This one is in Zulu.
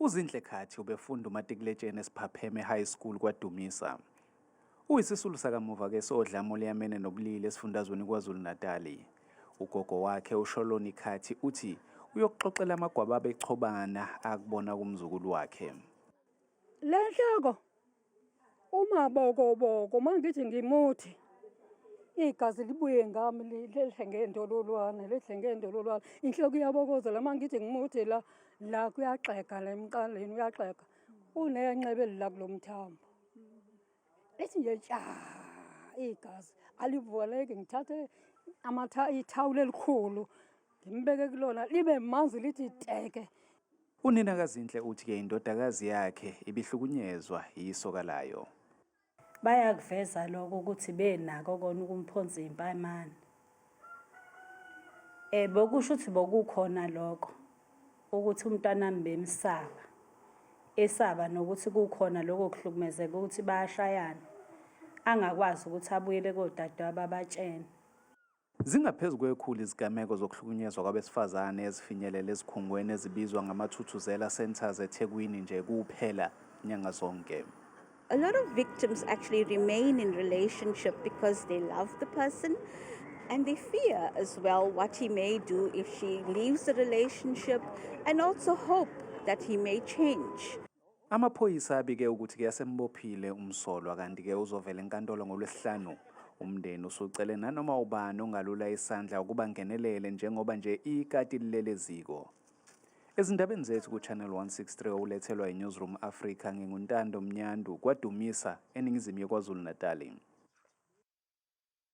uZinhle Khathi ubefunda umatikuletsheni esiphapheme high school kwaDumisa. Uyisisulu sakamuva ke sodlame oluyamene nobulili esifundazweni KwaZulu-Natal. Ugogo wakhe uSholoni Khathi uthi uyokuxoxela amagwaba abechobana akubona kumzukulu wakhe. Lenhloko uma bokoboko mangithi ngimuthi igazi libuye ngami lehle ngendololwane inhloko iyabokozela mangithi ngimuthi la kuyaxega la emqaleni uyaxega unenxebe la kulomthambo lethi nje igazi alivukeleke ngithathe ithawula elikhulu ngimbeke kulona libe manzi lithi teke. Unina kaZinhle uthi ke indodakazi yakhe ibihlukunyezwa yisoka layo. Bayakuveza lokho ukuthi benako kona ukumphonza impamani. Bokusho ukuthi bokukhona lokho ukuthi umntanami bemsaba. Esaba nokuthi kukhona lokho kuhlukumezeka ukuthi bayashayana. Angakwazi ukuthi abuyele kodadewabo abatshene. Zingaphezulu kwekhulu izigameko zokuhlukunyezwa kwabesifazane ezifinyelela ezikhungweni ezibizwa ngamaThuthuzela Centers eThekwini nje kuphela nyanga zonke. A lot of victims actually remain in relationship because they love the person and they fear as well what he may do if she leaves the relationship and also hope that he may change. Amaphoyisa abike ukuthi kuyasembophile umsolwa kanti ke uzovela enkantolo ngoLwesihlanu. Umndeni usucele nanoma ubani ongalula isandla ukuba ngenelele njengoba nje ikati lileleziko. Ezindabeni zethu kuChannel 163 olethelwa yiNewsroom Africa nginguNtando Mnyandu kwaDumisa eningizimu yeKwaZulu-Natal.